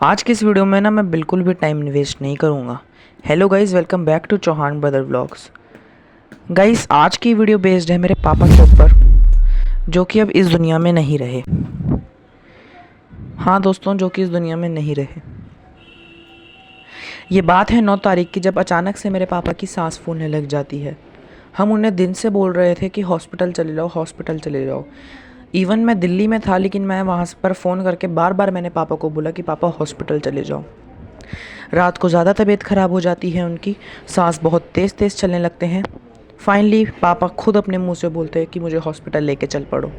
आज की इस वीडियो में ना मैं बिल्कुल भी टाइम वेस्ट नहीं करूँगा। Hello guys, welcome back to Chauhan brother vlogs. Guys, आज की वीडियो बेस्ड है मेरे पापा के ऊपर, जो कि अब इस दुनिया में नहीं रहे। हाँ दोस्तों, जो कि इस दुनिया में नहीं रहे। ये बात है 9 तारीख की, जब अचानक से मेरे पापा की सांस फूलने लग जाती है। हम उन्हें दिन से बोल रहे थे कि हॉस्पिटल चले जाओ, हॉस्पिटल चले जाओ। इवन मैं दिल्ली में था, लेकिन मैं वहाँ पर फ़ोन करके बार बार मैंने पापा को बोला कि पापा हॉस्पिटल चले जाओ। रात को ज़्यादा तबीयत ख़राब हो जाती है उनकी, सांस बहुत तेज़ तेज़ चलने लगते हैं। फाइनली पापा खुद अपने मुंह से बोलते हैं कि मुझे हॉस्पिटल लेके चल पड़ो।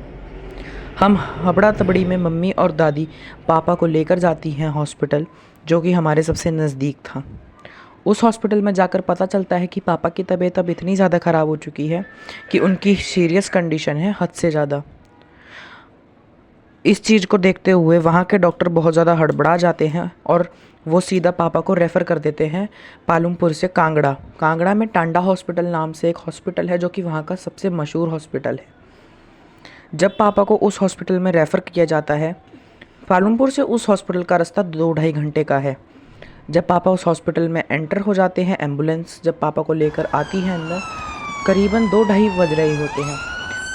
हम हबड़ा तबड़ी में मम्मी और दादी पापा को लेकर जाती हैं हॉस्पिटल, जो कि हमारे सबसे नज़दीक था। उस हॉस्पिटल में जाकर पता चलता है कि पापा की तबीयत अब इतनी ज़्यादा ख़राब हो चुकी है कि उनकी सीरियस कंडीशन है, हद से ज़्यादा। इस चीज़ को देखते हुए वहाँ के डॉक्टर बहुत ज़्यादा हड़बड़ा जाते हैं और वो सीधा पापा को रेफ़र कर देते हैं पालमपुर से कांगड़ा। कांगड़ा में टांडा हॉस्पिटल नाम से एक हॉस्पिटल है, जो कि वहाँ का सबसे मशहूर हॉस्पिटल है। जब पापा को उस हॉस्पिटल में रेफ़र किया जाता है, पालमपुर से उस हॉस्पिटल का रास्ता 2-2.5 घंटे का है। जब पापा उस हॉस्पिटल में एंटर हो जाते हैं, एम्बुलेंस जब पापा को लेकर आती है अंदर, करीबन 2-2.5 बज रहे होते हैं।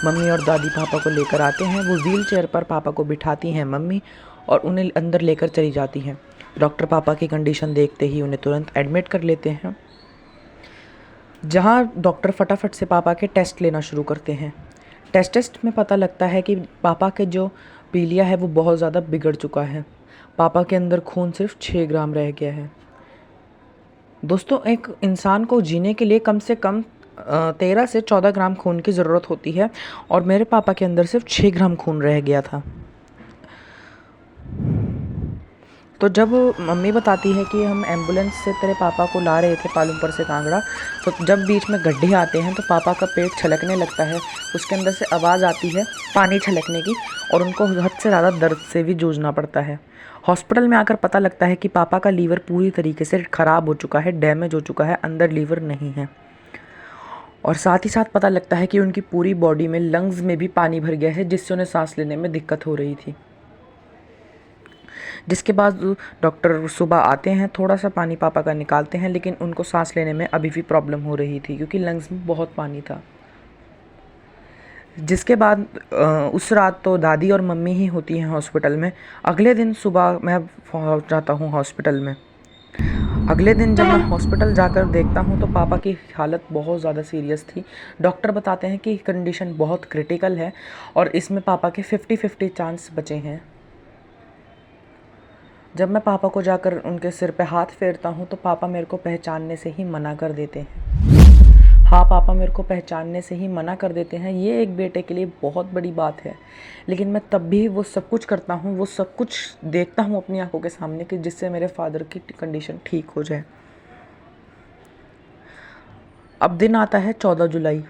मम्मी और दादी पापा को लेकर आते हैं। वो व्हील चेयर पर पापा को बिठाती हैं मम्मी, और उन्हें अंदर लेकर चली जाती हैं। डॉक्टर पापा की कंडीशन देखते ही उन्हें तुरंत एडमिट कर लेते हैं, जहां डॉक्टर फटाफट से पापा के टेस्ट लेना शुरू करते हैं। टेस्ट में पता लगता है कि पापा के जो पीलिया है वो बहुत ज़्यादा बिगड़ चुका है। पापा के अंदर खून सिर्फ 6 ग्राम रह गया है। दोस्तों, एक इंसान को जीने के लिए कम से कम 13 से 14 ग्राम खून की ज़रूरत होती है, और मेरे पापा के अंदर सिर्फ 6 ग्राम खून रह गया था। तो जब मम्मी बताती है कि हम एम्बुलेंस से तेरे पापा को ला रहे थे पालमपुर से कांगड़ा, तो जब बीच में गड्ढे आते हैं तो पापा का पेट छलकने लगता है। उसके अंदर से आवाज़ आती है पानी छलकने की, और उनको हद से ज़्यादा दर्द से भी जूझना पड़ता है। हॉस्पिटल में आकर पता लगता है कि पापा का लीवर पूरी तरीके से ख़राब हो चुका है, डैमेज हो चुका है, अंदर लीवर नहीं है। और साथ ही साथ पता लगता है कि उनकी पूरी बॉडी में, लंग्स में भी पानी भर गया है, जिससे उन्हें सांस लेने में दिक्कत हो रही थी। जिसके बाद डॉक्टर सुबह आते हैं, थोड़ा सा पानी पापा का निकालते हैं, लेकिन उनको सांस लेने में अभी भी प्रॉब्लम हो रही थी, क्योंकि लंग्स में बहुत पानी था। जिसके बाद उस रात तो दादी और मम्मी ही होती हैं हॉस्पिटल में। अगले दिन सुबह मैं पहुंच जाता हूं हॉस्पिटल में। अगले दिन जब मैं हॉस्पिटल जाकर देखता हूं तो पापा की हालत बहुत ज़्यादा सीरियस थी। डॉक्टर बताते हैं कि कंडीशन बहुत क्रिटिकल है और इसमें पापा के 50-50 चांस बचे हैं। जब मैं पापा को जाकर उनके सिर पे हाथ फेरता हूँ तो पापा मेरे को पहचानने से ही मना कर देते हैं। हाँ, पापा मेरे को पहचानने से ही मना कर देते हैं। ये एक बेटे के लिए बहुत बड़ी बात है, लेकिन मैं तब भी वो सब कुछ करता हूँ, वो सब कुछ देखता हूँ अपनी आंखों के सामने, कि जिससे मेरे फादर की कंडीशन ठीक हो जाए। अब दिन आता है 14 जुलाई।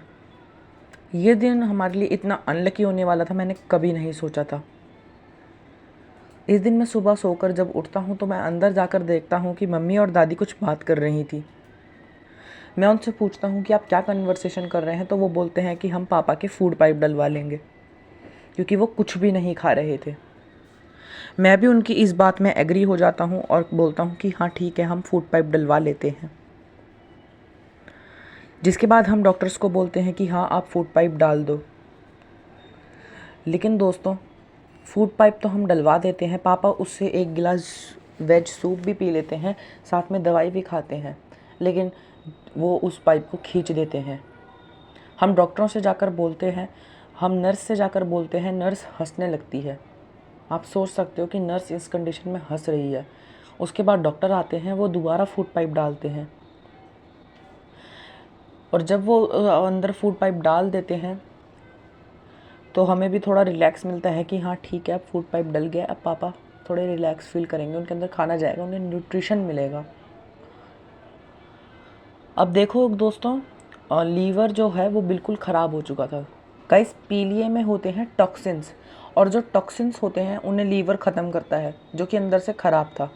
ये दिन हमारे लिए इतना अनलकी होने वाला था, मैंने कभी नहीं सोचा था। इस दिन मैं सुबह सोकर जब उठता हूँ तो मैं अंदर जाकर देखता हूँ कि मम्मी और दादी कुछ बात कर रही थी। मैं उनसे पूछता हूँ कि आप क्या कन्वर्सेशन कर रहे हैं, तो वो बोलते हैं कि हम पापा के फूड पाइप डलवा लेंगे, क्योंकि वो कुछ भी नहीं खा रहे थे। मैं भी उनकी इस बात में एग्री हो जाता हूँ और बोलता हूँ कि हाँ ठीक है, हम फूड पाइप डलवा लेते हैं। जिसके बाद हम डॉक्टर्स को बोलते हैं कि हाँ आप फूड पाइप डाल दो। लेकिन दोस्तों, फूड पाइप तो हम डलवा देते हैं, पापा उससे एक गिलास वेज सूप भी पी लेते हैं, साथ में दवाई भी खाते हैं, लेकिन वो उस पाइप को खींच देते हैं। हम डॉक्टरों से जाकर बोलते हैं, हम नर्स से जाकर बोलते हैं, नर्स हंसने लगती है। आप सोच सकते हो कि नर्स इस कंडीशन में हंस रही है। उसके बाद डॉक्टर आते हैं, वो दोबारा फूड पाइप डालते हैं, और जब वो अंदर फूड पाइप डाल देते हैं तो हमें भी थोड़ा रिलैक्स मिलता है कि हाँ ठीक है, अब फूड पाइप डल गया, अब पापा थोड़े रिलैक्स फील करेंगे, उनके अंदर खाना जाएगा, उन्हें न्यूट्रिशन मिलेगा। अब देखो दोस्तों, लीवर जो है वो बिल्कुल ख़राब हो चुका था। गाइस, पीलिए में होते हैं टॉक्सिन्स, और जो टॉक्सिन्स होते हैं उन्हें लीवर ख़त्म करता है, जो कि अंदर से ख़राब था।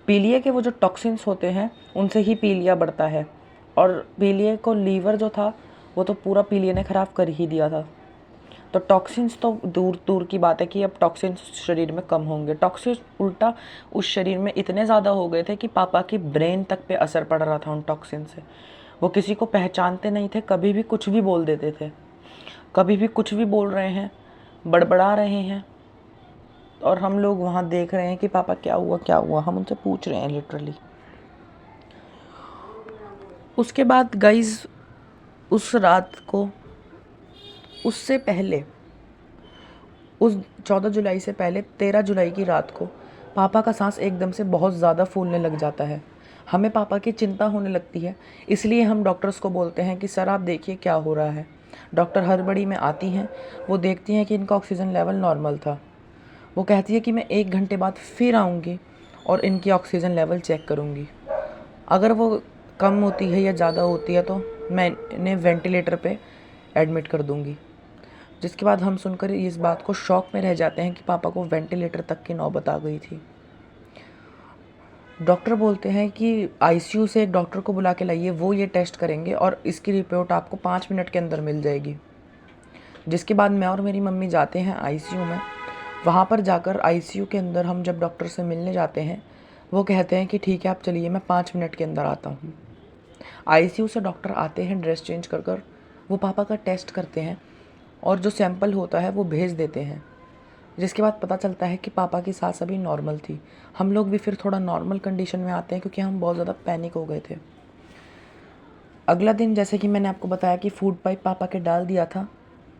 पीलिए के वो जो टॉक्सिन्स होते हैं उनसे ही पीलिया बढ़ता है, और पीलिए को लीवर जो था वो तो पूरा पीलिए ने ख़राब कर ही दिया था। तो टॉक्सिन्स तो दूर दूर की बात है कि अब टॉक्सिन्स शरीर में कम होंगे, टॉक्सिन्स उल्टा उस शरीर में इतने ज़्यादा हो गए थे कि पापा की ब्रेन तक पे असर पड़ रहा था उन टॉक्सिन से। वो किसी को पहचानते नहीं थे, कभी भी कुछ भी बोल देते थे, कभी भी कुछ भी बोल रहे हैं, बड़बड़ा रहे हैं, और हम लोग वहाँ देख रहे हैं कि पापा क्या हुआ क्या हुआ, हम उनसे पूछ रहे हैं लिटरली। उसके बाद गाइज़ उस रात को, उससे पहले, उस 14 जुलाई से पहले 13 जुलाई की रात को पापा का सांस एकदम से बहुत ज़्यादा फूलने लग जाता है। हमें पापा की चिंता होने लगती है, इसलिए हम डॉक्टर्स को बोलते हैं कि सर आप देखिए क्या हो रहा है। डॉक्टर हड़बड़ी में आती हैं, वो देखती हैं कि इनका ऑक्सीजन लेवल नॉर्मल था। वो कहती है कि मैं 1 घंटे बाद फिर आऊँगी और इनकी ऑक्सीजन लेवल चेक करूँगी। अगर वो कम होती है या ज़्यादा होती है तो मैं इन्हें वेंटिलेटर पे एडमिट कर दूँगी। जिसके बाद हम सुनकर इस बात को शॉक में रह जाते हैं कि पापा को वेंटिलेटर तक की नौबत आ गई थी। डॉक्टर बोलते हैं कि आईसीयू से एक डॉक्टर को बुला के लाइए, वो ये टेस्ट करेंगे और इसकी रिपोर्ट आपको 5 मिनट के अंदर मिल जाएगी। जिसके बाद मैं और मेरी मम्मी जाते हैं आईसीयू में। वहाँ पर जाकर आईसीयू के अंदर हम जब डॉक्टर से मिलने जाते हैं, वो कहते हैं कि ठीक है आप चलिए, मैं 5 मिनट के अंदर आता हूँ। आईसीयू से डॉक्टर आते हैं ड्रेस चेंज कर कर, वो पापा का टेस्ट करते हैं और जो सैंपल होता है वो भेज देते हैं। जिसके बाद पता चलता है कि पापा की सांस अभी नॉर्मल थी। हम लोग भी फिर थोड़ा नॉर्मल कंडीशन में आते हैं क्योंकि हम बहुत ज़्यादा पैनिक हो गए थे। अगला दिन जैसे कि मैंने आपको बताया कि फूड पाइप पापा के डाल दिया था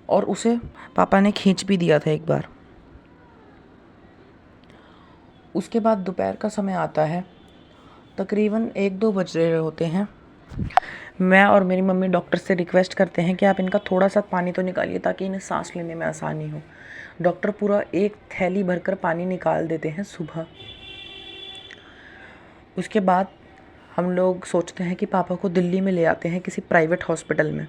और उसे पापा ने खींच भी दिया था एक बार। उसके बाद दोपहर का समय आता है, तकरीबन 1-2 बज रहे होते हैं। मैं और मेरी मम्मी डॉक्टर से रिक्वेस्ट करते हैं कि आप इनका थोड़ा सा पानी तो निकालिए ताकि इन्हें सांस लेने में आसानी हो। डॉक्टर पूरा एक थैली भरकर पानी निकाल देते हैं सुबह। उसके बाद हम लोग सोचते हैं कि पापा को दिल्ली में ले आते हैं किसी प्राइवेट हॉस्पिटल में।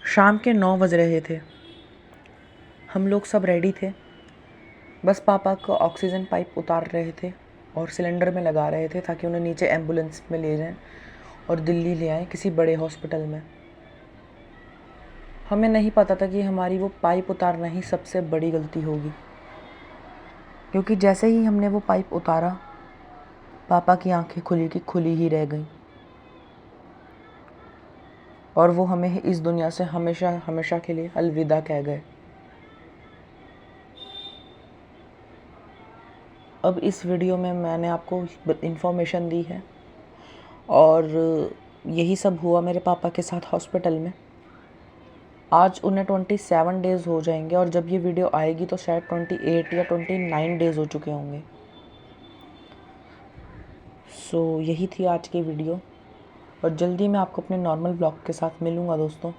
शाम के 9 बज रहे थे, हम लोग सब रेडी थे, बस पापा को ऑक्सीजन पाइप उतार रहे थे और सिलेंडर में लगा रहे थे ताकि उन्हें नीचे एम्बुलेंस में ले जाएं और दिल्ली ले आएं किसी बड़े हॉस्पिटल में। हमें नहीं पता था कि हमारी वो पाइप उतारना ही सबसे बड़ी गलती होगी, क्योंकि जैसे ही हमने वो पाइप उतारा पापा की आंखें खुली की खुली ही रह गईं और वो हमें इस दुनिया से हमेशा हमेशा के लिए अलविदा कह गए। अब इस वीडियो में मैंने आपको इन्फॉर्मेशन दी है और यही सब हुआ मेरे पापा के साथ हॉस्पिटल में। आज उन्हें 27 डेज़ हो जाएंगे और जब ये वीडियो आएगी तो शायद 28 या 29 डेज़ हो चुके होंगे। सो यही थी आज की वीडियो और जल्दी मैं आपको अपने नॉर्मल ब्लॉग के साथ मिलूँगा दोस्तों।